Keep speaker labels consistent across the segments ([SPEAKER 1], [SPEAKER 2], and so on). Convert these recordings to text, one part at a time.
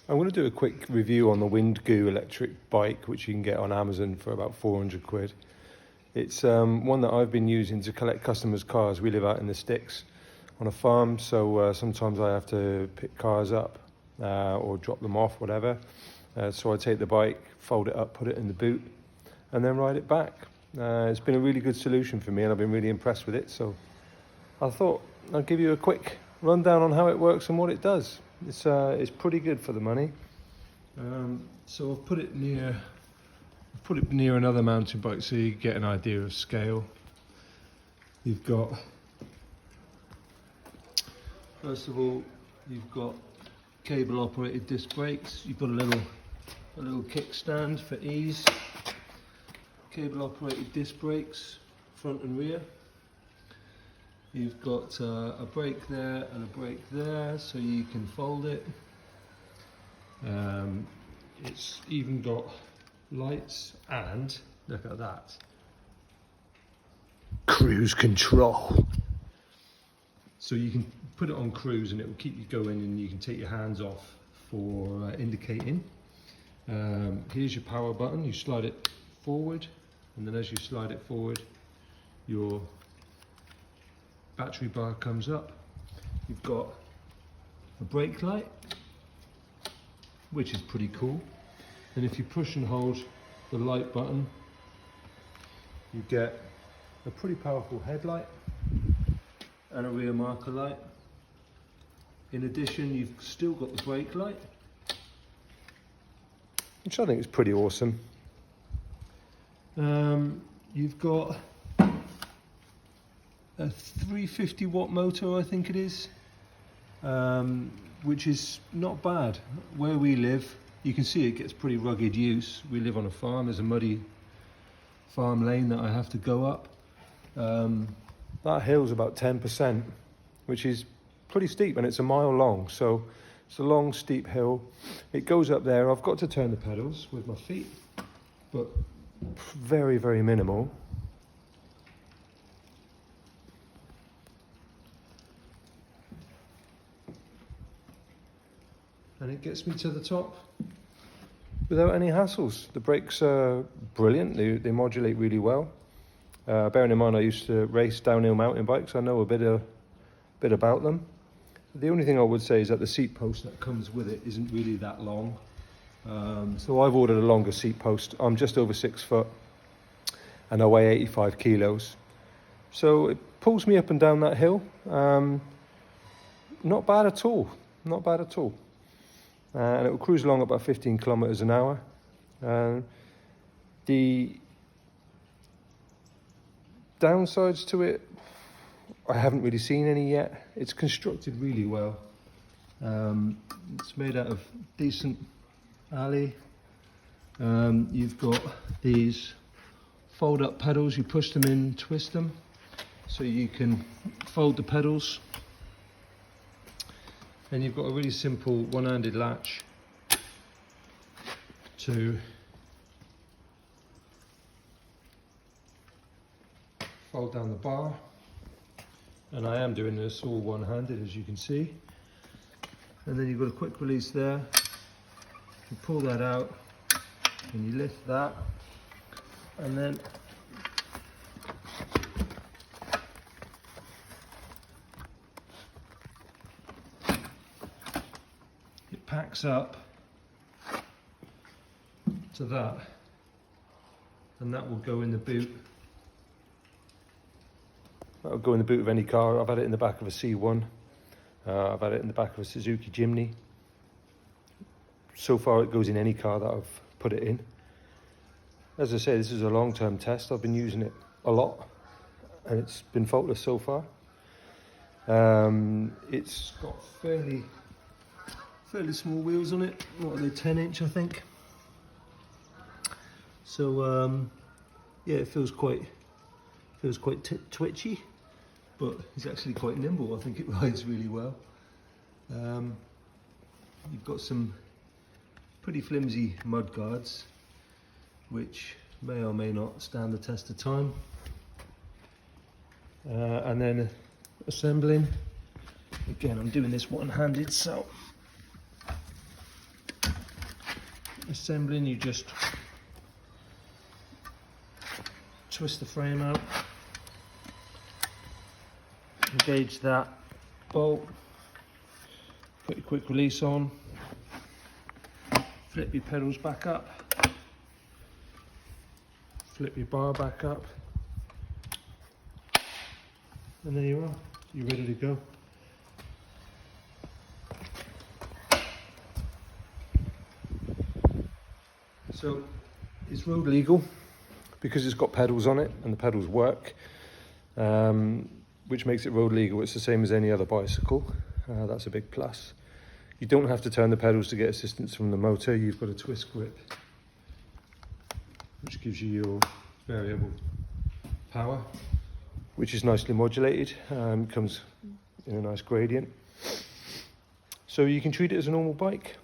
[SPEAKER 1] I'm going to do a quick review on the Windgoo electric bike, which you can get on Amazon for about 400 quid. It's one that I've been using to collect customers' cars. We live out in the sticks on a farm, so sometimes I have to pick cars up or drop them off, whatever. So I take the bike, fold it up, put it in the boot, and then ride it back. It's been a really good solution for me, and I've been really impressed with it. So I thought I'd give you a quick rundown on how it works and what it does. It's pretty good for the money. So I've put it near another mountain bike so you get an idea of scale. You've got, first of all, you've got cable operated disc brakes. You've got a little kickstand for ease. Cable operated disc brakes, front and rear. You've got a brake there and a brake there, so you can fold it. It's even got lights and, look at that, cruise control. So you can put it on cruise and it will keep you going, and you can take your hands off for indicating. Here's your power button. You slide it forward, and then as you slide it forward, your battery bar comes up. You've got a brake light, which is pretty cool. And if you push and hold the light button, you get a pretty powerful headlight and a rear marker light. In addition, you've still got the brake light, which I think is pretty awesome. You've got a 350 watt motor, I think it is, which is not bad. Where we live, you can see it gets pretty rugged use. We live on a farm. There's a muddy farm lane that I have to go up. That hill's about 10%, which is pretty steep, and it's a mile long, so it's a long, steep hill. It goes up there. I've got to turn the pedals with my feet, but very, very minimal. And it gets me to the top without any hassles. The brakes are brilliant. They modulate really well. Bearing in mind I used to race downhill mountain bikes, I know a bit about them. The only thing I would say is that the seat post that comes with it isn't really that long. So I've ordered a longer seat post. I'm just over 6 foot and I weigh 85 kilos. So it pulls me up and down that hill. Not bad at all. Not bad at all. And it will cruise along about 15 kilometers an hour. The downsides to it, I haven't really seen any yet. It's constructed really well. It's made out of decent alley. You've got these fold up pedals. You push them in, twist them, so you can fold the pedals. And you've got a really simple one-handed latch to fold down the bar. And I am doing this all one-handed, as you can see. And then you've got a quick release there. You pull that out and you lift that, and then packs up to that, and that will go in the boot. That will go in the boot of any car. I've had it in the back of a C1. I've had it in the back of a Suzuki Jimny. So far it goes in any car that I've put it in. As I say, this is a long-term test. I've been using it a lot and it's been faultless so far. It's got fairly small wheels on it. What are they, 10-inch I think? So yeah, it feels quite twitchy, but it's actually quite nimble. I think it rides really well. You've got some pretty flimsy mud guards, which may or may not stand the test of time. And then assembling. Again, I'm doing this one-handed, so
[SPEAKER 2] assembling, you just twist the frame out, engage that bolt, put your quick release on, flip your pedals back up, flip your bar back up, and there you are, you're ready to go. So it's road legal because it's got pedals on it and the pedals work, which makes it road legal. It's the same as any other bicycle. That's a big plus. You don't have to turn the pedals to get assistance from the motor. You've got a twist grip, which gives you your variable power, which is nicely modulated. Comes in a nice gradient. So you can treat it as a normal bike.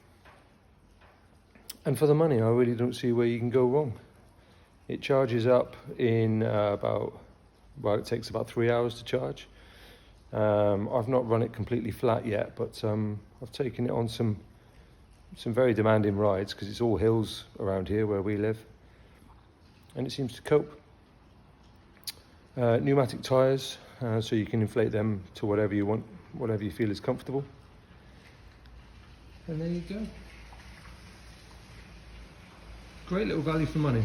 [SPEAKER 2] And for the money, I really don't see where you can go wrong. It charges up in it takes about 3 hours to charge. I've not run it completely flat yet, but I've taken it on some very demanding rides because it's all hills around here where we live, and it seems to cope. Pneumatic tyres, so you can inflate them to whatever you want, whatever you feel is comfortable. And there you go. Great little value for money.